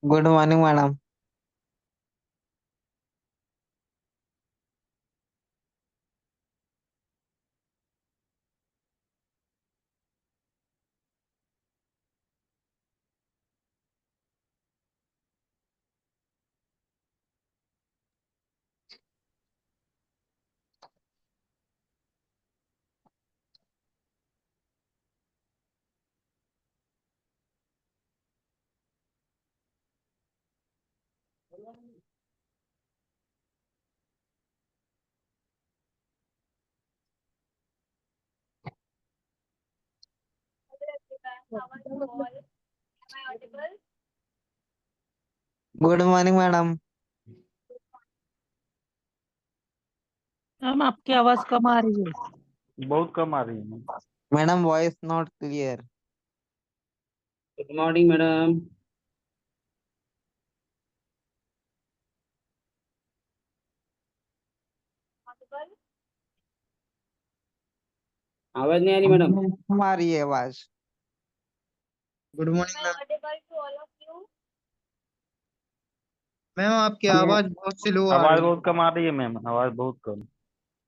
Good morning madam. Good morning madam. Ma'am आपकी आवाज कम आ रही है। बहुत कम आ रही है। Madam voice not clear. Good morning madam. आवाज नहीं आ रही मैडम। आ रही है आवाज। गुड मॉर्निंग मैम आपकी आवाज बहुत स्लो आ आवाज रही है। बहुत कम आ रही है मैम, आवाज बहुत कम।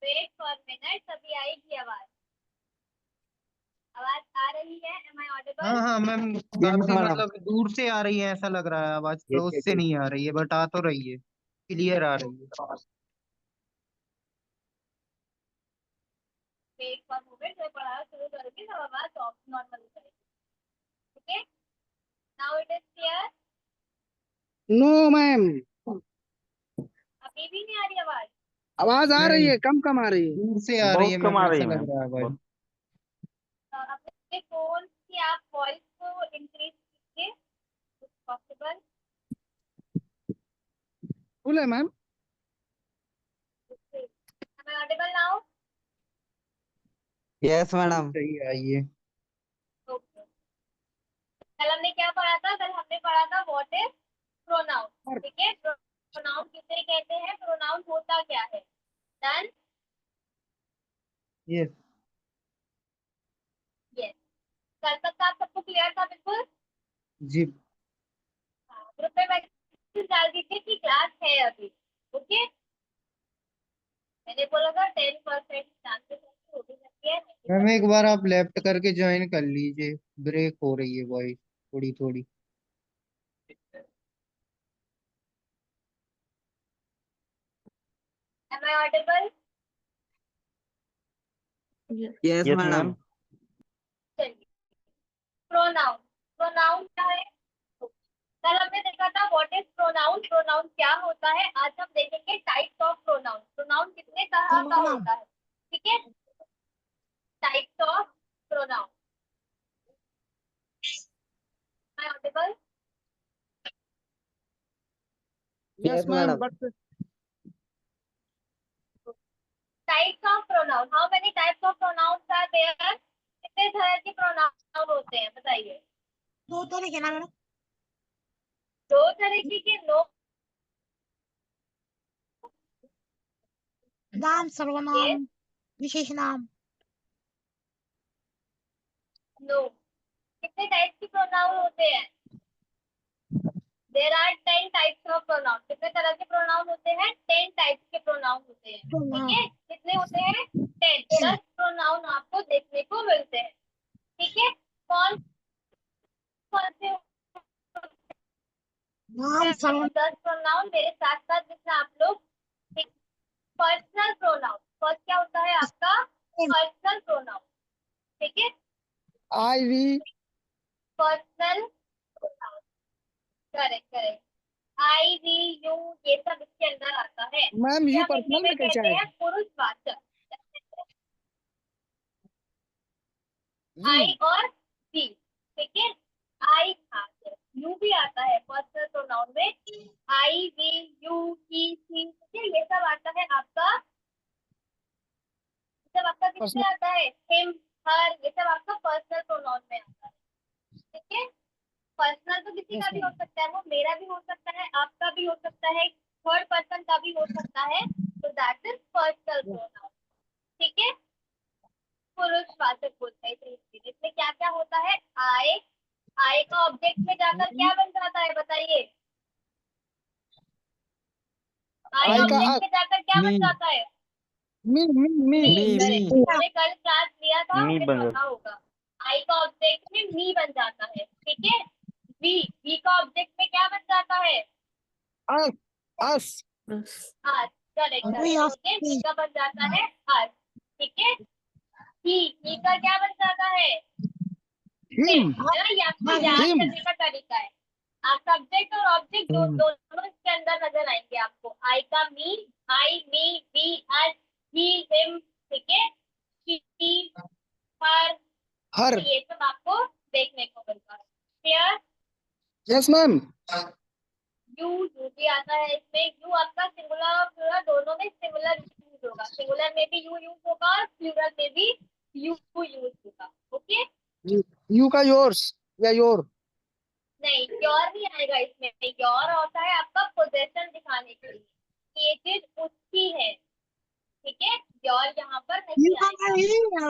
वेट फॉर मिनट, अभी आएगी आवाज। आवाज आ रही है? Am I audible? हाँ मैम काफी मतलब दूर से आ रही है, ऐसा लग रहा है आवाज क्लोज से नहीं आ रही है, बट आ तो रही है, क्लियर आ रही है। वेट फॉर मोमेंट, मैं पढ़ाना शुरू करूंगी तब आवाज नॉर्मल हो जाएगी। ठीक है, now it is clear? No ma'am, अभी भी नहीं आ रही आवाज? आवाज आ रही है, कम कम आ रही है। दूर से आ रही है बहुत कम मैम, आ रही ऐसा है लग रहा है मैम। आवाज। अपने फोन से आप वॉइस को इंक्रीज कीजिए पॉसिबल। फुल है ma'am. Am I audible now? Yes madam. सही आई है। ओके, कल हमने क्या पढ़ा था? कल हमने पढ़ा था व्हाट इज प्रोनाउन। ठीक है, प्रोनाउन किसे कहते हैं, प्रोनाउन होता क्या है। डन? Yes yes. कल तक का आप सबको क्लियर था बिल्कुल? जी। ग्रुप में मैसेज डाल दीजिए कि क्लास है अभी। ओके, मैंने बोला था 10% चांसेस हो भी सकती है। मैम एक बार आप लेफ्ट करके ज्वाइन कर लीजिए, ब्रेक हो रही है वॉइस थोड़ी थोड़ी। Am I audible? Yes yes madam. Ma'am. चलिए, प्रोनाउन। प्रोनाउन क्या है? कल हमने देखा था व्हाट इज प्रोनाउन, प्रोनाउन क्या होता है। आज हम देखेंगे टाइप्स ऑफ प्रोनाउन। प्रोनाउन कितने तरह का होता है, ठीक है? Types of pronoun. Am I audible? Yes ma'am, but types of pronoun, how many types of pronouns are there? कितने तरह के प्रोनाउन होते हैं बताइए? दो तरह के ना मैडम। दो तरीके के? नो, नाम, सर्वनाम, विशेष नाम। नो। कितने टाइप के प्रोनाउन होते हैं? There are 10 types of pronoun. कितने तरह के प्रोनाउन होते हैं? 10 टाइप्स के प्रोनाउन होते हैं। ठीक है, कितने होते हैं? 10। 10 प्रोनाउन आपको देखने को मिलते हैं। ठीक है, कौन कौन से नाम, सर्वनाम। 10 प्रोनाउन मेरे साथ साथ जिसमें आप लोग। पर्सनल प्रोनाउन, फर्स्ट क्या होता है आपका? Personal pronoun. ठीक है, I we personal pronoun. Correct correct. I we you ये सब इसके अंदर आता है। मैम, ये यू हम हिंदी पर्सनल में में कैसे कहते हैं आएगा? पुरुषवाचक। आई और वी, ठीक है। आई आता है, यू भी आता है पर्सनल प्रोनाउन में, आई वी यू ही सी, ठीक है, ये सब आता है आपका, ये सब आपका किसमें Personal. आता है, हिम हर, ये सब आपका पर्सनल प्रोनाउन में आता है, ठीक है। पर्सनल तो किसी Yes, का भी हो ma'am. सकता है, वो मेरा भी हो सकता है, आपका भी हो सकता है, थर्ड पर्सन का भी हो सकता है, तो दैट इज पर्सनल प्रोनाउन, ठीक है। पुरुषवाचक बोलते हैं इसे, इसमें क्या क्या होता है, आई का ऑब्जेक्ट में जाकर क्या बन जाता है बताइए, आई I का ऑब्जेक्ट में जाकर क्या बन मी जाता है, me मी, मी करेक्ट, मी हमने कल क्लास लिया था, मी हमें बन पता होगा, आई का ऑब्जेक्ट में मी बन जाता है, ठीक है। वी का ऑब्जेक्ट में क्या बन जाता है, us us आज, करेक्ट करेक्ट, ओके, ही का बन जाता है आज, ठीक है। ही का क्या बन जाता है, him है ना, ये आपको याद him करने का तरीका है, सब्जेक्ट और ऑब्जेक्ट दोनों इसके अंदर नजर आएंगे आपको, आई का मी, आई मी वी अस ही हिम, ठीक है, शी हर, her. ये सब आपको देखने को मिलता है, क्लियर। Yes, ma'am. यू भी आता है इसमें, यू आपका सिंगुलर और प्लूरल दोनों में सिमिलर यूज होगा, सिंगुलर में भी यू यूज होगा और प्लूरल में भी यू यूज होगा, ओके। You का yours या your. नहीं, योर नहीं आएगा इसमें, योर होता है आपका पोजेशन दिखाने के लिए, ये चीज उसकी है, ठीक है, योर यहाँ पर नहीं आएगा।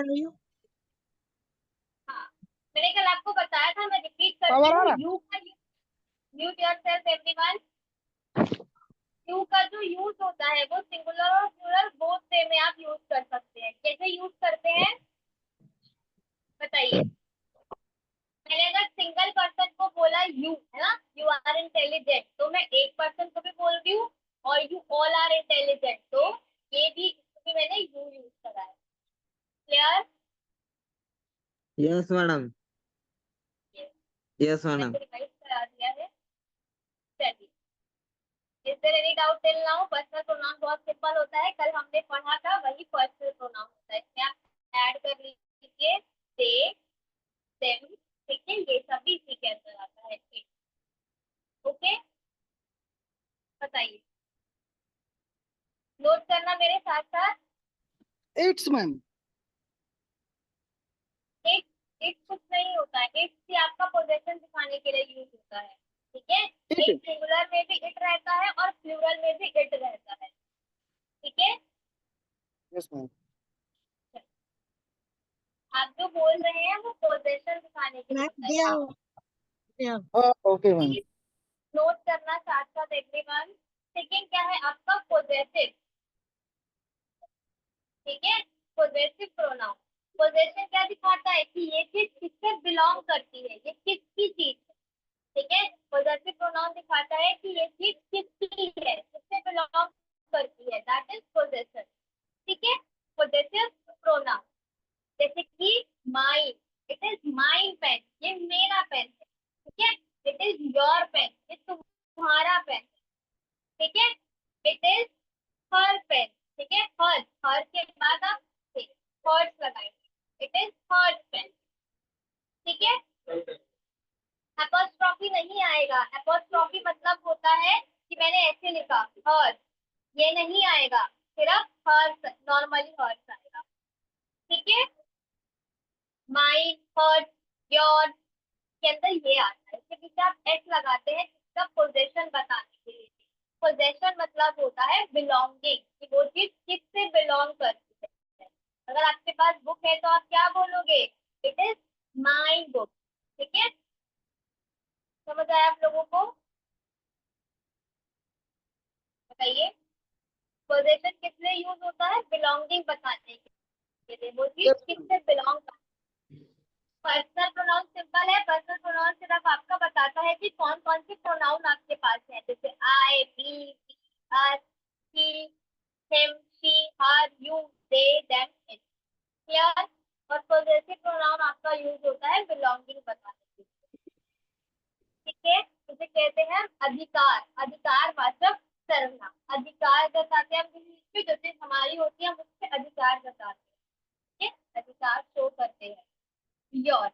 हाँ, मैंने कल आपको बताया था, मैं रिपीट करती Power आ हूँ, रहा. यू का, म्यूट योरसेल्फ एवरीवन, यू का जो यूज होता है वो सिंगुलर और प्लूरल बोथ वे में आप यूज कर सकते हैं, कैसे यूज करते हैं बताइए। मैंने अगर सिंगल पर्सन को बोला यू, है ना, यू आर इंटेलिजेंट, तो मैं एक पर्सन को भी बोल रही हूँ, और यू ऑल आर इंटेलिजेंट, तो ये भी मैंने यू यूज करा है, क्लियर। यस मैडम यस मैंने मैडम तो रिवाइज करा दिया है, चलिए। Is there any doubt till now, personal pronoun बहुत सिंपल होता है, कल हमने पढ़ा था वही पर्सनल प्रोनाउन होता है, इसमें आप ऐड कर लीजिए दे देम, ठीक है, ये सब भी इसी के अंदर आता है, ओके। बताइए, नोट करना मेरे साथ साथ। It's ma'am. एक एक कुछ नहीं होता है, एक से आपका पोजीशन दिखाने के लिए यूज होता है, ठीक है। It. एक सिंगुलर में भी इट रहता है और प्लूरल में भी इट रहता है, ठीक है। Yes, ma'am. आप जो बोल रहे हैं वो पोजीशन दिखाने के लिए होता है, Oh, okay, ma'am. Please note करना साथ साथ एवरीवन। सेकंड क्या है आपका पोजेसिव, ठीक है, पोजेसिव प्रोनाउन। पोजेशन क्या दिखाता है कि ये चीज किससे बिलोंग करती है, ये किसकी चीज है, ठीक है। पोजेसिव प्रोनाउन दिखाता है कि ये चीज किसकी है, किससे बिलोंग करती है, दैट इज पोजेशन, ठीक है। पोजेसिव प्रोनाउन जैसे कि mine, it is mine pen, ये मेरा पेन है, ठीक है। इट इज योर पेन, ये तुम्हारा पेन है, ठीक है। इट इज हर पेन, ठीक है, हर के बाद आप हर्ट्स लगाएंगे, इट इज हर्ट पेन, ठीक है। एपोस्ट्रोफी नहीं आएगा, एपोस्ट्रोफी मतलब होता है कि मैंने ऐसे लिखा हर्ट, ये नहीं आएगा, सिर्फ हर्ट्स, नॉर्मली हर्ट्स आएगा, ठीक है। माइन, हर्ट, योर के अंदर ये आता है, इसके पीछे आप एस लगाते हैं इसका पोजेशन बताने के लिए। पोजेशन मतलब होता है बिलोंगिंग, कि वो चीज किससे बिलोंग करती है। अगर आपके पास बुक है तो आप क्या बोलोगे, इट इज माई बुक, ठीक है। समझ आया आप लोगों को, बताइए। पोजेशन किस लिए यूज होता है, बिलोंगिंग बताने के लिए, वो चीज किससे बिलोंग करती है। पर्सनल प्रोनाउन सिंपल है, पर्सनल प्रोनाउन सिर्फ आपका बताता है कि कौन कौन से प्रोनाउन आपके पास है, जैसे I we us he him she her you they them it, clear. और पॉजेसिव प्रोनाउन आपका यूज होता है बिलोंगिंग बताने के लिए, ठीक है। इसे कहते हैं अधिकार, अधिकारवाचक सर्वनाम। अधिकार जताते हैं हम किसी जो चीज हमारी होती है हम उससे अधिकार जताते हैं, ठीक है, अधिकार शो करते हैं। योर,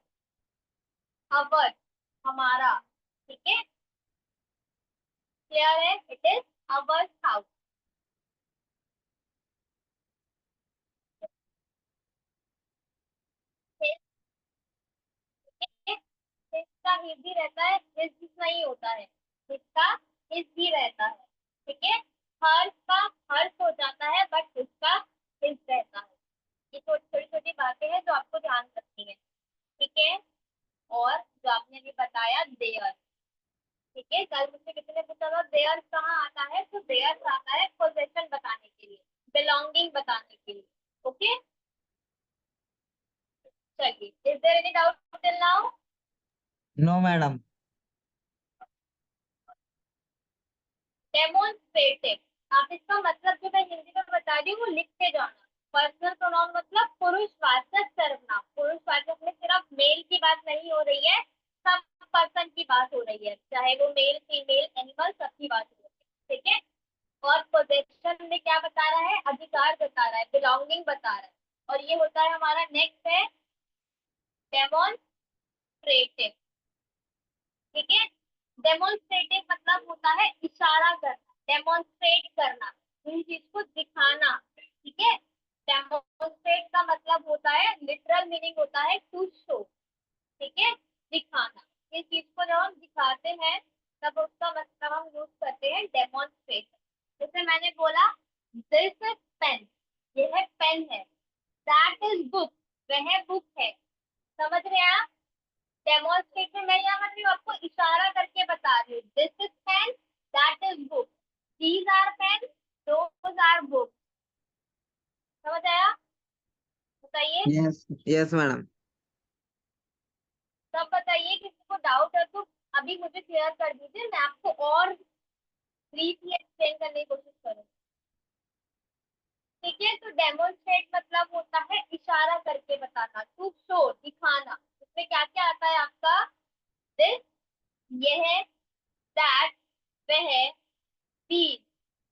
अवर हमारा, ठीक है, क्लियर है, इट इज अवर हाउस। इसका हिज ही रहता है, हिज नहीं होता है, इसका हिज ही रहता है, ठीक है। हर्ष का हर्ष हो जाता है बट इसका हिज रहता है। ये छोटी छोटी बातें हैं जो आपको ध्यान रखनी है, ठीक है। और जो आपने अभी बताया देयर, ठीक है, कल मुझसे किसी ने पूछा था देयर कहाँ आता है, तो देयर आता है पोजेशन बताने के लिए, बिलोंगिंग बताने के लिए, ओके। चलिए, is there any doubt till now? No madam. Demonstrative, आप इसका मतलब जो मैं हिंदी में बता रही हूँ वो लिख के जाना। पर्सनल प्रोनाउन मतलब पुरुषवाचक सर्वनाम। पुरुषवाचक में सिर्फ मेल की बात नहीं हो रही है, सब पर्सन की बात हो रही है, चाहे वो मेल फीमेल एनिमल, सबकी बात हो रही है, ठीक है। और पोजेशन में क्या बता रहा है, अधिकार बता रहा है, बिलोंगिंग बता रहा है। और ये होता है हमारा नेक्स्ट है डेमोन्स्ट्रेटिव, ठीक है। डेमोन्स्ट्रेटिव मतलब होता है इशारा करना, डेमोन्स्ट्रेट करना, किसी चीज को दिखाना, ठीक है। डेमोन्स्ट्रेट का मतलब होता है, लिटरल मीनिंग होता है टू शो, ठीक है, दिखाना। इस चीज को जब हम दिखाते हैं तब उसका मतलब हम यूज करते हैं डेमोन्स्ट्रेट। जैसे मैंने बोला दिस इज पेन, यह पेन है। दैट इज बुक, वह बुक है। समझ रहे हैं आप? डेमोन्स्ट्रेट में मैं यहाँ मतलब आपको इशारा करके बता रही हूँ, this is pen, that is book, these are pen, those are book. समझ आया? बताइए, यस यस मैडम। सब बताइए, किसी को डाउट है तो अभी मुझे क्लियर कर दीजिए, मैं आपको और ब्रीफली एक्सप्लेन करने की कोशिश करूँ, ठीक है। तो डेमोन्स्ट्रेट मतलब होता है इशारा करके बताना, टू शो, दिखाना। इसमें क्या क्या आता है आपका, दिस, यह, दैट, वह, दीज,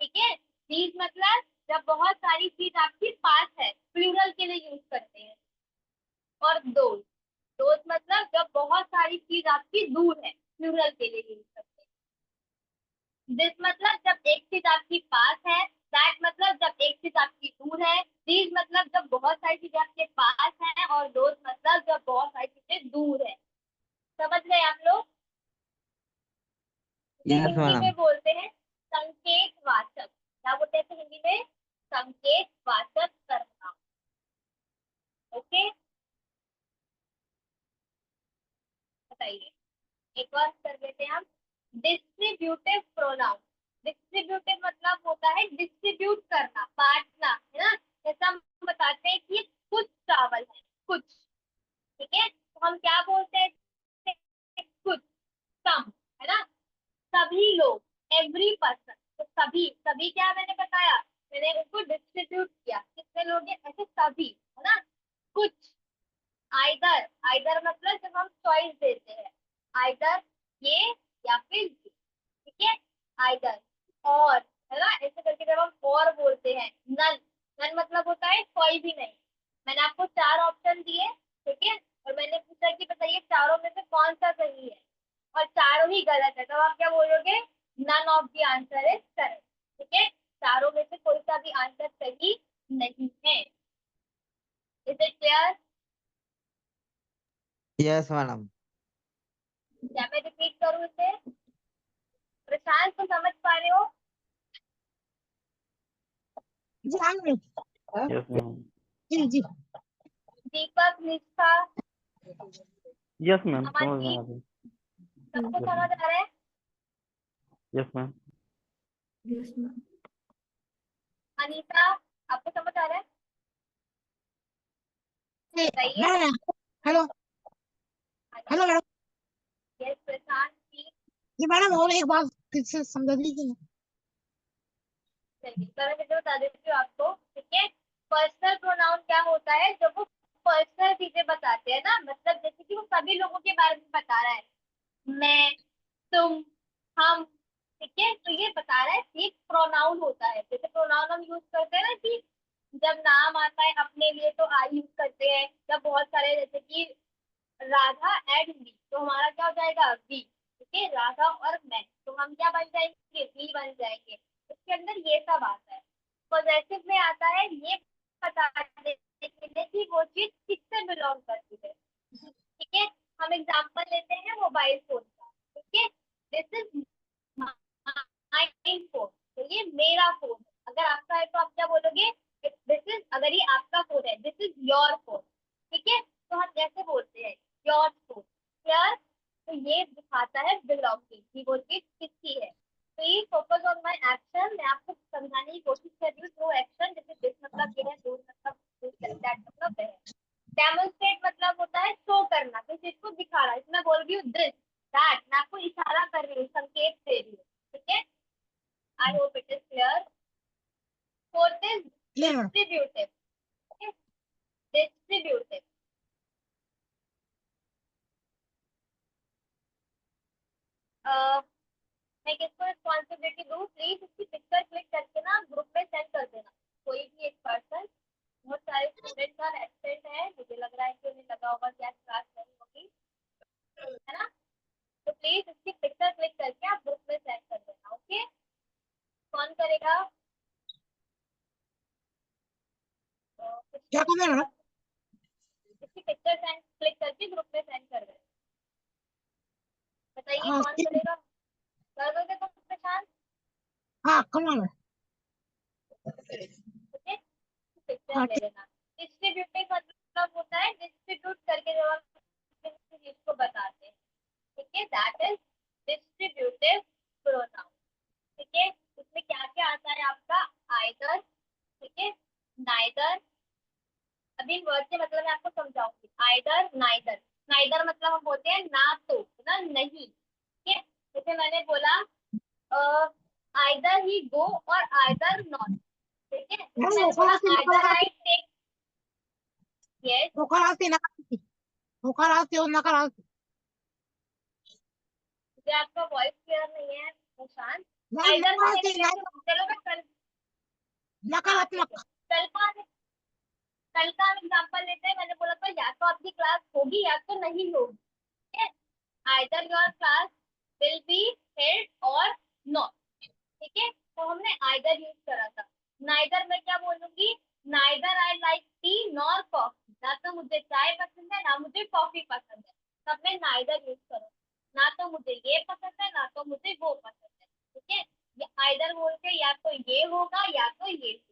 ठीक है। दीज मतलब जब बहुत सारी चीज आपके पास है, प्लूरल के लिए यूज करते हैं। और दोज, दोज मतलब जब बहुत सारी चीज आपकी दूर है, प्लूरल के लिए यूज करते हैं। दिस मतलब जब एक चीज आपकी पास है, दैट मतलब जब एक चीज आपकी दूर है, दीज मतलब जब बहुत सारी चीजें आपके पास है, और दोज मतलब जब बहुत सारी चीजें दूर है। समझ गए आप लोग? इसे यस हिंदी मैडम। में बोलते हैं संकेतवाचक। क्या बोलते हैं इसे हिंदी में? संकेतवाचक सर्वनाम, ओके। बताइए, एक और कर लेते हैं हम, डिस्ट्रीब्यूटिव प्रोनाउन। डिस्ट्रीब्यूटिव मतलब होता है डिस्ट्रीब्यूट करना, बांटना, है ना। जैसे हम बताते हैं कि कुछ चावल है, कुछ, ठीक है, तो हम क्या बोलते हैं, कुछ, सम, है ना। सभी लोग, एवरी पर्सन, तो सभी, सभी क्या मैंने बताया, मैंने उसको डिस्ट्रीब्यूट किया, कितने लोग हैं, ऐसे सभी, है ना। कुछ, आइदर, आइदर मतलब जब हम चॉइस देते हैं, आइदर ये या फिर ये, ठीक है, आइदर। और, है ना, ऐसे करके जब हम और बोलते हैं, नन, नन मतलब होता है कोई भी नहीं। मैंने आपको 4 ऑप्शन दिए, ठीक है, और मैंने पूछा कि बताइए चारों में से कौन सा सही है, और चारों ही गलत है, तो आप क्या बोलोगे, none of the answer is correct, ठीक है। चारों में से कोई सा भी आंसर सही नहीं है। Is it clear? Yes madam. क्या मैं रिपीट करूँ इसे? प्रशांत को समझ पा रहे हो? Yes ma'am. दीपक, निष्ठा, यस मैम, समझ में अमनदीप, आ गई। सबको यस समझ मैम। आ रहा है? Yes ma'am. अनीता, आपको समझ आ रहा है? बताइए। Hello hello madam. Yes Prashant ji. जी मैडम, और एक बार फिर से समझा दीजिए। चलिए, तो मैं फिर से बता देती हूँ आपको, ठीक है। पर्सनल प्रोनाउन क्या होता है, जब वो पर्सनल चीजें बताते हैं ना, मतलब जैसे कि वो सभी लोगों के बारे में बता रहा है, मैं, तुम, हम, ठीक है, तो ये बता रहा है, एक प्रोनाउन होता है। जैसे प्रोनाउन हम यूज करते हैं ना कि जब नाम आता है अपने लिए तो आई यूज करते हैं, जब बहुत सारे जैसे कि राधा एंड मी, तो हमारा क्या हो जाएगा वी। ठीक है, राधा और मैं, तो हम क्या बन जाएंगे वी बन जाएंगे। इसके अंदर ये सब आता है। पॉजेसिव में आता है ये बताने के लिए कि वो चीज किससे बिलोंग करती है। ठीक है, हम एग्जांपल लेते हैं मोबाइल फोन का। ठीक है, दिस इज माय फोन, तो ये मेरा फोन है। अगर आपका है तो आप क्या बोलोगे, दिस इज, अगर ये आपका फोन है दिस इज योर फोन। ठीक है, तो हम कैसे बोलते हैं योर फोन, यार। तो ये दिखाता है बिलोंगिंग की वो चीज किसकी है। Please focus on my action, मैं आपको समझाने की कोशिश कर रही हूँ थ्रू एक्शन। जैसे दिस मतलब ये है, डू मतलब दैट मतलब है। डेमोन्स्ट्रेट मतलब होता है शो करना, किसी चीज को दिखाना। इसमें बोल रही हूँ दिस दैट, मैं आपको इशारा कर रही हूँ, संकेत दे रही हूँ। ठीक है, I hope it is clear. Fourth is Clear, madam. Distributive. Distributive मैं किसको रिस्पॉन्सिबिलिटी दूँ, प्लीज इसकी पिक्चर क्लिक करके ना ग्रुप में सेंड कर देना। कोई भी एक पर्सन, बहुत सारे स्टूडेंट का एब्सेंट है, मुझे लग रहा है कि उन्हें लगा होगा कि आज क्लास नहीं होगी, है ना। तो प्लीज इसकी पिक्चर क्लिक करके आप ग्रुप में सेंड कर देना। ओके, कौन करेगा? क्या करना है मैडम? इसकी पिक्चर सेंड क्लिक करके ग्रुप में सेंड कर देना। बताइए हाँ कौन करेगा? कर दोगे तुम प्रशांत? हाँ करना है। ठीक है, पिक्चर हाँ ले लेना। डिस्ट्रीब्यूटिव मतलब होता है डिस्ट्रीब्यूट करके जब आप किसी चीज को बताते हैं। ठीक है, दैट इज डिस्ट्रीब्यूटिव प्रोनाउन। ठीक है, इसमें क्या क्या आता है आपका, आइदर, ठीक है, नाइदर। अभी वर्ड के मतलब मैं आपको समझाऊंगी। आइदर नाइदर, नाइदर मतलब हम बोलते हैं ना तो, ना नहीं। ठीक है, जैसे मैंने बोला आइदर ही गो और आइदर नॉट। ठीक है, जैसे मैडम मैंने बोला होकार आइदर आती आई टेक, यस, होकार आती नकार आती होकार आती और नकार आती। मुझे आपका वॉइस क्लियर नहीं है प्रशांत। मैडम आइदर नकार से आती लेके कैसे, चलो मैं कल, हाँ ठीक है, नकारात्मक। कल का हम एग्जाम्पल लेते हैं। मैंने बोला था या तो आपकी क्लास होगी या तो नहीं होगी। ठीक है, either your class will be held और नॉट। ठीक है, तो हमने आइदर यूज करा था। नाइदर में क्या बोलूंगी, neither I like T nor coffee, ना तो मुझे चाय पसंद है ना मुझे कॉफी पसंद है। तब मैं नाइदर यूज करूँ, ना तो मुझे ये पसंद है ना तो मुझे वो पसंद है। ठीक है, ये आइदर बोल के या तो ये होगा या तो ये होगा।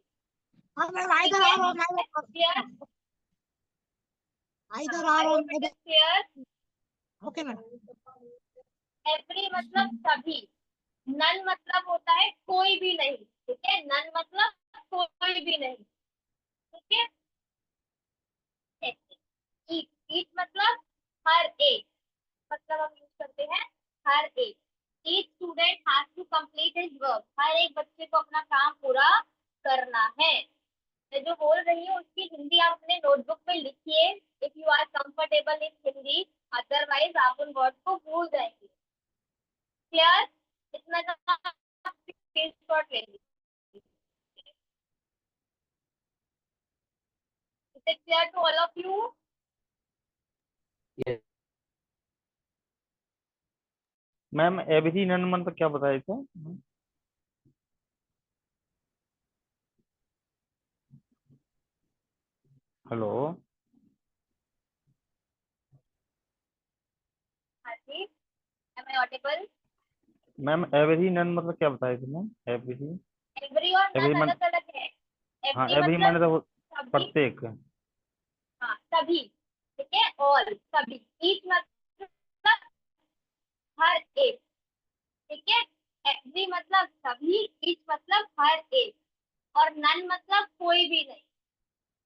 हाँ मैडम ठीक आइदर है, आर और क्लियर? आइदर आई आर और hope it is clear. Okay madam. Every मतलब सभी, नन मतलब होता है कोई भी नहीं। ठीक है, नन मतलब कोई भी नहीं। ठीक है, ईच, ईच मतलब हर एक, मतलब हम यूज करते हैं हर एक। Each student has to complete his work, हर एक बच्चे को अपना काम पूरा करना है। मैं जो बोल रही हूँ उसकी हिंदी आप अपने नोटबुक में लिखिए, if you are comfortable in Hindi, otherwise आप उन वर्ड को भूल जाएंगे। क्लियर? इतना स्क्रीनशॉट ले लीजिए। Is it clear to all of you? Yes. Ma'am every none मतलब क्या बताए थे? हेलो हाँ जी, am I audible? Ma'am, every none मतलब क्या बताए थे मैम? एवरी, एवरी और एवरी नन मन, अलग अलग है। हाँ एवरी एवरी मतलब मन तो सभी, प्रत्येक। हाँ सभी। ठीक है, ऑल सभी। ईच मतलब हर एक। ठीक है, एवरी मतलब सभी, ईच मतलब हर एक, और नन मतलब कोई भी नहीं।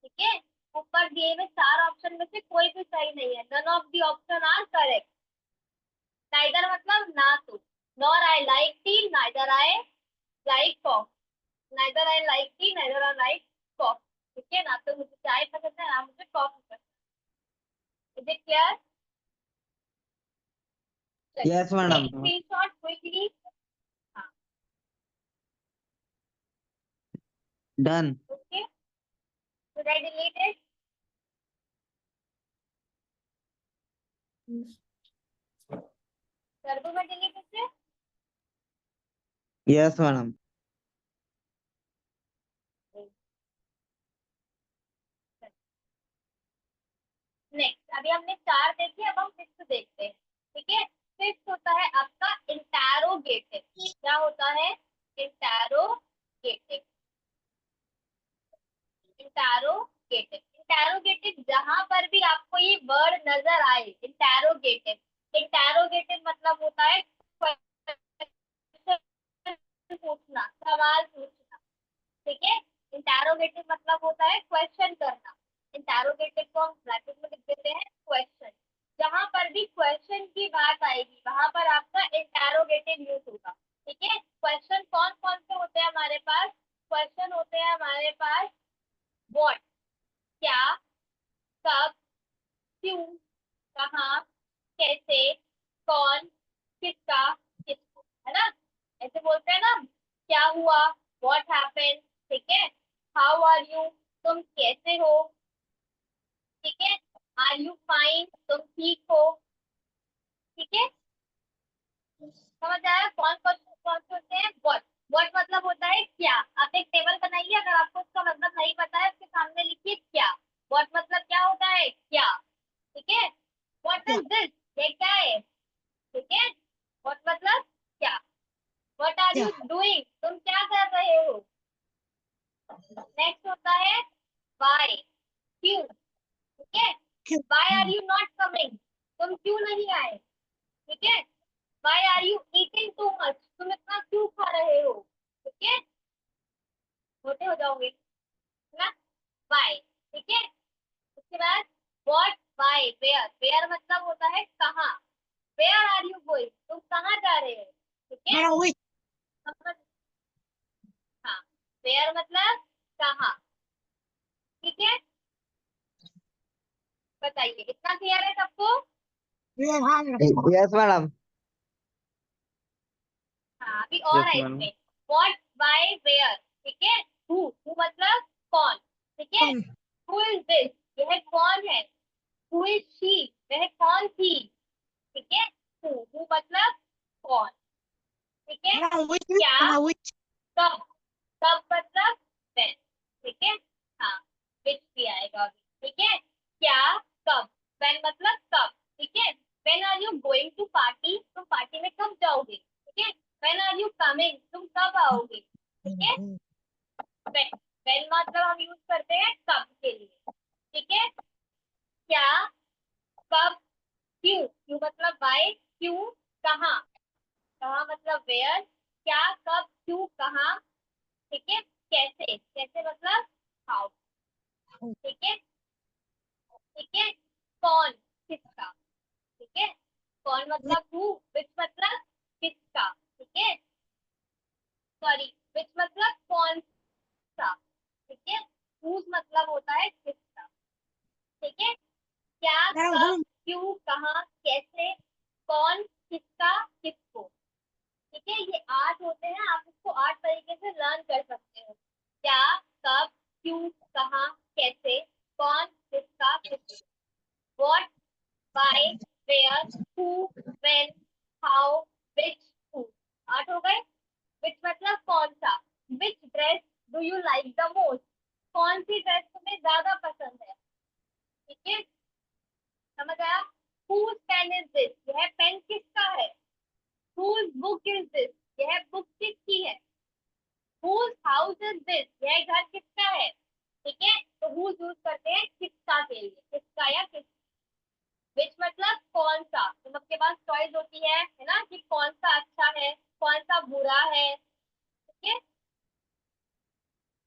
ठीक है, ऊपर दिए हुए चार ऑप्शन में से कोई भी सही नहीं है। None of the option are correct. Neither मतलब ना तो, nor I like tea, neither I like coffee, neither I like tea, neither I like coffee. ठीक है, ना तो मुझे चाय पसंद है ना मुझे कॉफी पसंद है। Is it clear? Yes, madam. Screenshot quickly. हाँ, Done. Okay, should I delete it? कर दूं मैं डिलीट इसे? Yes madam. नेक्स्ट, अभी हमने 4 देखे, अब हम 6 देखते हैं। ठीक है, 6 होता है आपका इंटैरोगेटिव। क्या होता है? इंटैरोगेटिव। इंटैरोगेटिव, इंटैरोगेटिव जहां पर भी आपको ये वर्ड नजर आए, इंटैरोगेटिव। इंटैरोगेटिव मतलब होता है क्वेश्चन पूछना, सवाल पूछना। ठीक है, इंटैरोगेटिव मतलब होता है क्वेश्चन करना। इंटैरोगेटिव को हम ब्रैकेट में लिख देते हैं क्वेश्चन। जहां पर भी क्वेश्चन की बात आएगी वहां पर आपका इंटैरोगेटिव यूज होगा। ठीक है, क्वेश्चन कौन कौन से होते हैं हमारे पास? क्वेश्चन होते हैं हमारे पास व्हाट, क्या, कब, क्यों, कहाँ, कैसे, कौन, किसका, किसको, है ना? ऐसे बोलते हैं ना, क्या हुआ, व्हाट हैपेंड। ठीक है, हाउ आर यू, तुम कैसे हो। ठीक है, आर यू फाइन, तुम ठीक हो। ठीक है, समझ आया? कौन कौन कौन से होते हैं? व्हाट। व्हाट मतलब होता है क्या। आप एक टेबल बनाइए, अगर आपको उसका मतलब नहीं पता है उसके सामने लिखिए क्या। व्हाट मतलब क्या होता है? क्या। ठीक है, व्हाट इज दिस, ये क्या है। ठीक है, व्हाट मतलब क्या। व्हाट आर क्या यू डूइंग, तुम क्या कर रहे हो। नेक्स्ट होता है व्हाई, क्यों। ठीक है, क्यों why are you not coming, तुम क्यों नहीं आए। ठीक है, why are you eating too much, तुम इतना क्यों खा रहे हो। ठीक है, मोटे हो जाओगे, है ना। व्हाई। ठीक है, उसके बाद व्हाट, व्हाई, वेयर। वेयर मतलब होता है कहाँ। वेयर आर यू गोइंग, तुम कहाँ जा रहे हो। ठीक है, मैडम विच समझ। हाँ, वेयर मतलब कहाँ। ठीक है, बताइए इतना क्लियर है सबको? वेयर हाँ मैडम यस मैडम। हाँ, अभी और यस है मैम। इसमें व्हाट, व्हाई, वेयर। ठीक है, हु मतलब कौन। ठीक है, कौन हु इज दिस, यह कौन है। हु इज शी, वह कौन थी। ठीक है, हु मतलब कौन। ठीक है, मैडम क्या, विच कब। कब मतलब when। ठीक है, हाँ, which भी आएगा अभी। ठीक है, क्या, कब। when मतलब कब। ठीक है, when are you going to party, तुम पार्टी में कब जाओगे। ठीक है, when are you coming, तुम कब आओगे। ठीक है, when मतलब हम यूज करते हैं कब के लिए। ठीक है, क्या, कब, क्यों। क्यों मतलब why, क्यों, कहाँ। कहाँ मतलब where, क्या, कब, क्यों, कहाँ। ठीक है, कैसे। कैसे मतलब हाउ। ठीक है, ठीक है, कौन, किसका। ठीक है, कौन मतलब हु, विच मतलब किसका। ठीक है, सॉरी, विच मतलब कौन सा। ठीक है, हुज मतलब होता है किसका। ठीक है, क्या, मैडम कब, होम क्यों, कहाँ, कैसे, कौन, किसका, किसको। ठीक है, ये 8 होते हैं, आप इसको 8 तरीके से लर्न कर सकते हो। क्या, कब, क्यों, कहाँ, कैसे, कौन, किसका, किसको। What, why, where, who, when, how, which, who। 8 हो गए। which मतलब कौन सा। which dress do you like the most, कौन सी ड्रेस तुम्हें ज्यादा पसंद है। ठीक है, समझ आया? whose pen is this, यह पेन किसका है। whose book is this, यह बुक किसकी है। whose house is this, यह घर किसका है। ठीक है, तो whose यूज करते हैं किसका के लिए, किसका या किस। विच मतलब कौन सा, तो सबके पास चॉइस होती है ना, कि कौन सा अच्छा है, कौन सा बुरा है। ठीक है,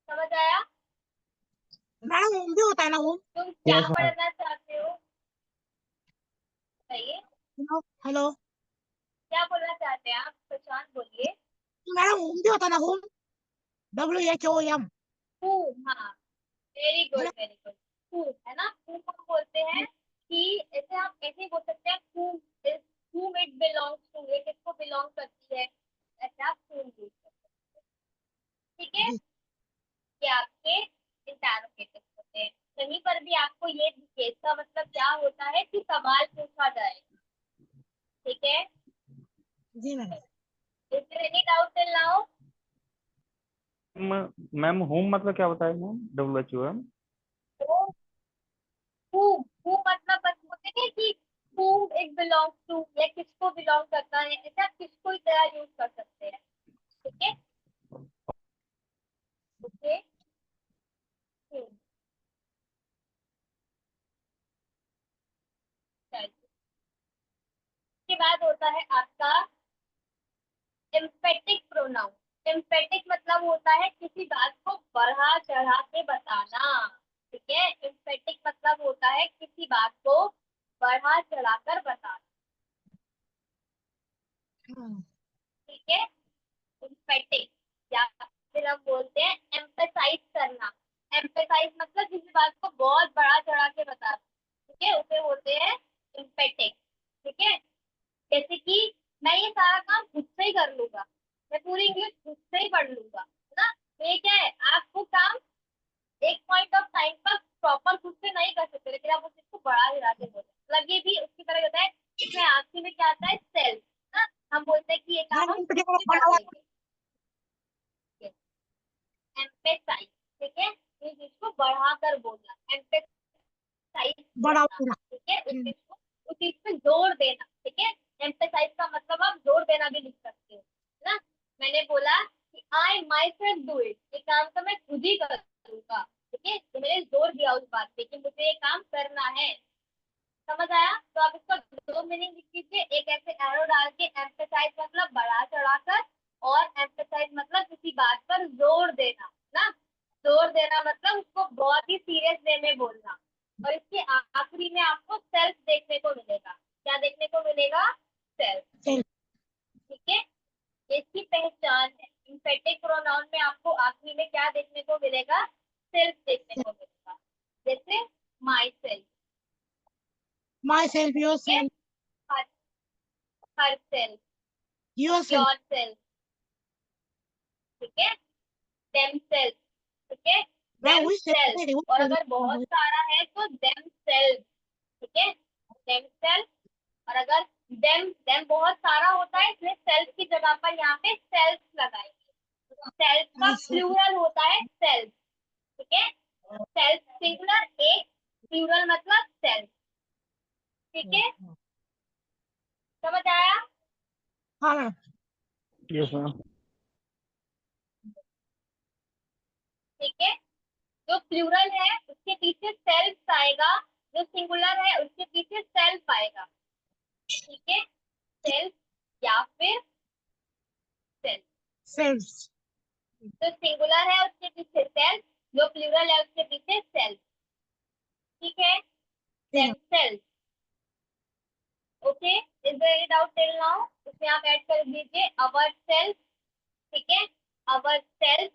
समझ आया? मैडम होम भी होता है ना होम तुम क्या यस मैडम। पढ़ना चाहते हो, बताइए। हेलो हेलो क्या बोलना चाहते हैं आप, पहचान बोलिए। मैडम होम भी होता है ना होम WHOM हूम, हाँ, वेरी है गुड ना वेरी गुड। हूम है ना, हूम हम बोलते हैं कि ऐसे हम ऐसे ही बोल सकते हैं whom is, whom it belongs to, ये किसको बिलोंग करती है, ऐसे आप हूम यूज कर सकते हैं। ठीक है, जी ये आपके इंटरोगेटिव होते हैं। कहीं पर भी आपको ये दिखे, इसका मतलब क्या होता है कि सवाल पूछा जाए। ठीक है, जी ma'am. Is there any doubt till now? Ma'am home मतलब क्या बताया मैम? WHOM? हु मतलब बस बोलते हैं कि whom it belongs to या किसको बिलोंग करता है, ऐसा आप किसको ही तरह यूज कर सकते हैं। ठीक है, ओके। इसके बाद होता है आपका एम्फेटिक प्रोनाउन। एम्फेटिक मतलब होता है किसी बात को बढ़ा चढ़ा के बताना। ठीक है, एम्फेटिक मतलब होता है किसी बात को बढ़ा चढ़ा कर बताना। ठीक है, एम्फेटिक या फिर हम बोलते हैं एम्फेसाइज करना। एम्फेसाइज मतलब किसी बात को बहुत बढ़ा चढ़ा के बताना। ठीक है, उसे बोलते हैं एम्फेटिक। ठीक है, जैसे कि मैं ये सारा काम खुद से ही कर लूंगा, मैं पूरी इंग्लिश खुद से ही पढ़ लूंगा, है ना। तो ये क्या है, आपको काम एक पॉइंट ऑफ टाइम पर प्रॉपर खुद से नहीं कर सकते, लेकिन आप उस चीज को बढ़ा चढ़ा के बोलते हैं। मतलब ये भी उसकी तरह होता है। इसमें आखिरी में क्या आता है, सेल्फ ना। हम बोलते हैं कि ये काम हम खुद से कर लेंगे। एम्फेसाइज, ठीक है, इस चीज को बढ़ाकर बोलना, एम्फेसाइज बड़ा करना। ठीक है, उस चीज पे जोर देना। ठीक है, एम्फेसाइज का मतलब आप जोर देना भी लिख सकते हो, है ना। मैंने बोला कि आई माई सेल्फ डू इट, ये काम तो मैं खुद ही करूंगा। ठीक है, तो मैंने जोर दिया उस बात पे कि मुझे ये काम करना है। समझ आया? तो आप इसका दो मीनिंग लिख लीजिए, एक ऐसे एरो डाल के, एम्फेसाइज मतलब बढ़ा चढ़ाकर, और एम्फेसाइज मतलब किसी बात पर जोर देना ना। जोर देना मतलब उसको बहुत ही सीरियस वे में बोलना। और इसके आखिरी में आपको सेल्फ देखने को मिलेगा। क्या देखने को मिलेगा? सेल्फ। सेल्फ। ठीक है, ये इसकी पहचान है। इम्फेटिक प्रोनाउन में आपको आखिरी में क्या देखने को मिलेगा? सेल्फ देखने को मिलेगा। जैसे my self, my self, your ठीक है, self, her her self, your self. Your self, ठीक है, देम सेल्फ, ठीक है, मैं देम वही सेल्फ। और अगर बहुत सारा है तो देम सेल्फ। ठीक है, देम सेल्फ। और अगर देम देम बहुत सारा होता है, इसलिए सेल्फ की जगह पर यहाँ पे सेल्फ लगाएंगे। सेल्फ का प्लूरल होता है सेल्फ। ठीक है, सेल्फ सिंगुलर एक, प्लूरल मतलब सेल्फ। ठीक है, समझ आया? हाँ मैम। Yes ma'am. ठीक है, जो प्लूरल है उसके पीछे सेल्फ आएगा, जो सिंगुलर है उसके पीछे सेल्फ आएगा। ठीक है, सेल्फ या फिर सेल्फ। सेल्फ। जो सिंगुलर है उसके पीछे सेल्फ, जो प्लूरल है उसके पीछे सेल्फ। ठीक है, them self. Okay, is there any doubt till now? इसमें आप ऐड कर दीजिए अवर सेल्फ। ठीक है, अवर सेल्फ।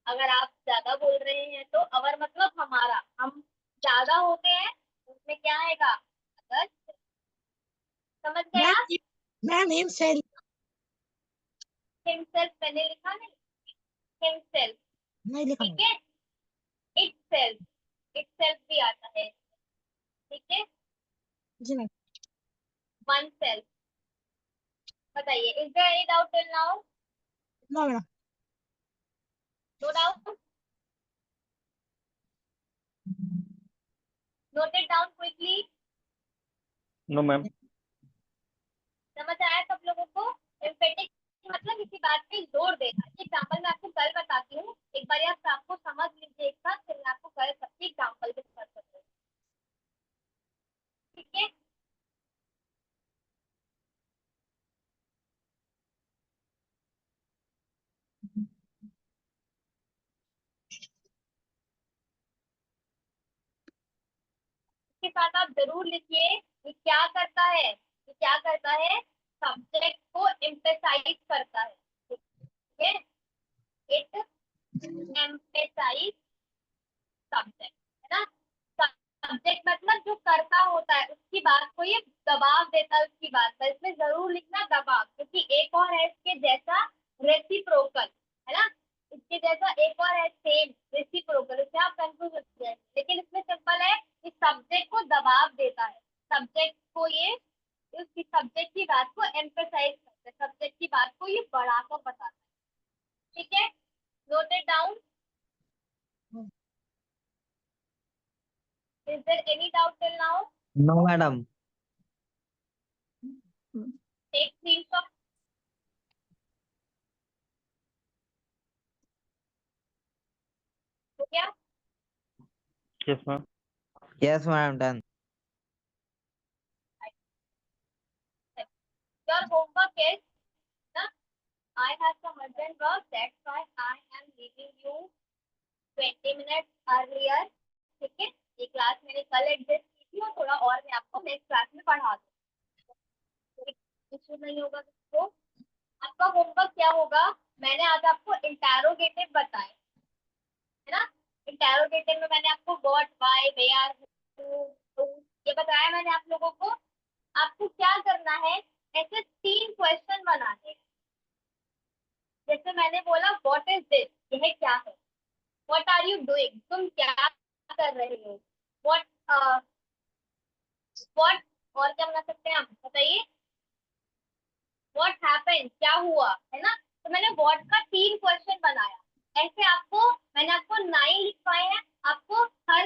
अगर आप ज्यादा बोल रहे हैं तो अवर मतलब हमारा, हम ज्यादा होते हैं, उसमें क्या आएगा? अगर। समझ गया? मैम, मैम हिमसेल्फ हिमसेल्फ मैंने लिखा नहीं, हिमसेल्फ। नहीं लिखा ठीक मैम। है, इटसेल्फ, इटसेल्फ भी आता है। ठीक है, जी मैम। Oneself. बताइए, is there any doubt till now? No madam. No doubt, note it down quickly. No ma'am. समझ आया सब लोगों को? एम्फेटिक मतलब किसी बात पे जोर देना। एग्जांपल मैं आपको कल बताती हूँ, एक बार आप आपको समझ लीजिए एक साथ, फिर मैं आपको कल सबकी एग्जांपल भी कर सकती हूँ। ठीक है, इसके साथ आप जरूर लिखिए ये क्या करता है। ये क्या करता है? सब्जेक्ट को एम्फेसाइज करता है। ठीक है, इट एम्फेसाइज सब्जेक्ट, है ना। सब्जेक्ट मतलब जो करता होता है उसकी बात को ये दबाव देता है उसकी बात पर। इसमें जरूर लिखना दबाव, क्योंकि एक और है इसके जैसा, रेसिप्रोकल, है ना। इसके जैसा एक और है सेम, रेसिप्रोकल। इसमें आप कंफ्यूज हो जाए, लेकिन इसमें सिंपल है कि सब्जेक्ट को दबाव देता है। सब्जेक्ट को ये इस कि सब्जेक्ट की बात को एम्फेसाइज करते हैं, सब्जेक्ट की बात को ये बढ़ाकर बताता है। ठीक है, note it down. Is there any doubt till now? No madam. Take screenshot. हो गया? Yes ma'am. Yes madam, done. Your homework is, na, I have some urgent work, that's why I am leaving you 20 minutes earlier. ठीक है, ये class मैंने कल adjust की थी और थोड़ा और मैं आपको नेक्स्ट क्लास में पढ़ा दूँ, इशू नहीं होगा किसको। आपका होमवर्क क्या होगा, मैंने आज आपको इंटरोगेटिव बताए, है ना। इंटरोगेटिव में मैंने आपको व्हाट, व्हाई, वेयर, हु ये बताया मैंने आप लोगों को। आपको क्या करना है, ऐसे 3 क्वेश्चन बनाने हैं। जैसे मैंने बोला व्हाट इज दिस, यह क्या है। व्हाट आर यू डूइंग, तुम क्या कर रहे हो। व्हाट व्हाट और क्या बना सकते हैं आप बताइए। व्हाट हैपेंड, क्या हुआ, है ना। तो मैंने व्हाट का 3 क्वेश्चन बनाया। ऐसे आपको मैंने आपको 9 लिखवाए हैं, आपको हर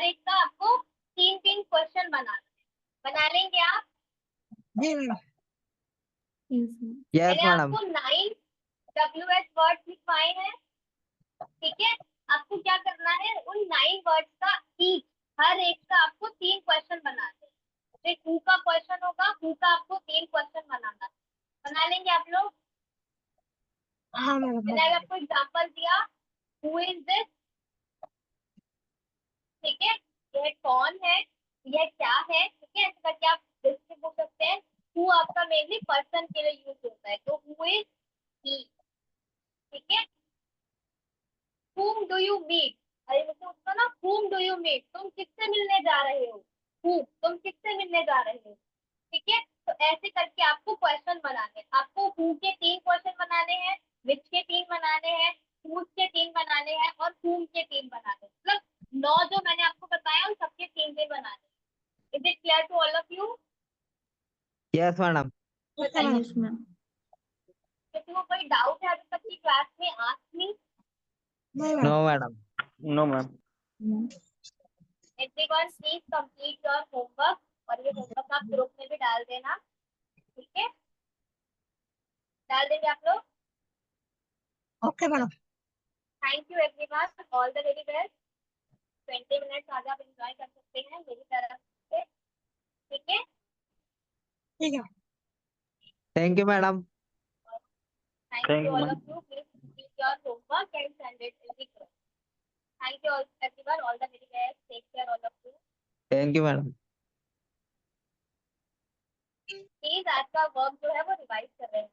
एक का आपको 3-3 क्वेश्चन बना लेंगे आप। जी मैडम। यस मैंने मैडम। आपको 9 WH वर्ड्स लिखवाए हैं। ठीक है, आपको क्या करना है, उन 9 वर्ड्स का हर एक का आपको 3 क्वेश्चन बनाना है। एक हु का क्वेश्चन होगा, हु का आपको 3 क्वेश्चन बनाना है। बना लेंगे आप लोग? हाँ मैडम। मैंने अगर आपको एग्जांपल दिया, हु इज दिस, ठीक है, यह कौन है, यह क्या है, ठीक है, ऐसे करके आप डिस्क्रिप्ट पूछ सकते हैं। हु आपका मेनली पर्सन के लिए यूज होता है, तो हु इज ही। ठीक है, whom do you meet, अरे मुझसे पूछो ना, whom do you meet, तुम किससे मिलने जा रहे हो। who, तुम किससे मिलने जा रहे हो। ठीक है, तो ऐसे करके आपको क्वेश्चन बनाने हैं। आपको who के 3 क्वेश्चन बनाने हैं, which के 3 बनाने हैं, whose के 3 बनाने हैं और whom के 3 बनाने हैं। मतलब 9 जो मैंने आपको बताया उन सबके 3 बनाने हैं। Is it clear to all of you? Yes madam. बताइए किसी को कोई डाउट है अभी तक की क्लास में, ask me. No madam. No ma'am. Everyone please complete your homework, और ये होमवर्क आप ग्रुप में भी डाल देना। ठीक है, डाल देंगे आप लोग। Okay madam. Thank you everyone, all the very best. 20 minutes आज आप एंजॉय कर सकते हैं मेरी तरफ से। ठीक है, ठीक है। Thank you madam. Thank Thank you you, all ma'am. Of you, please complete your homework and send it in the group. Thank you all everyone, all the very best, take care all of you. Thank you madam. Please आज का work जो है वो revise कर रहे हैं।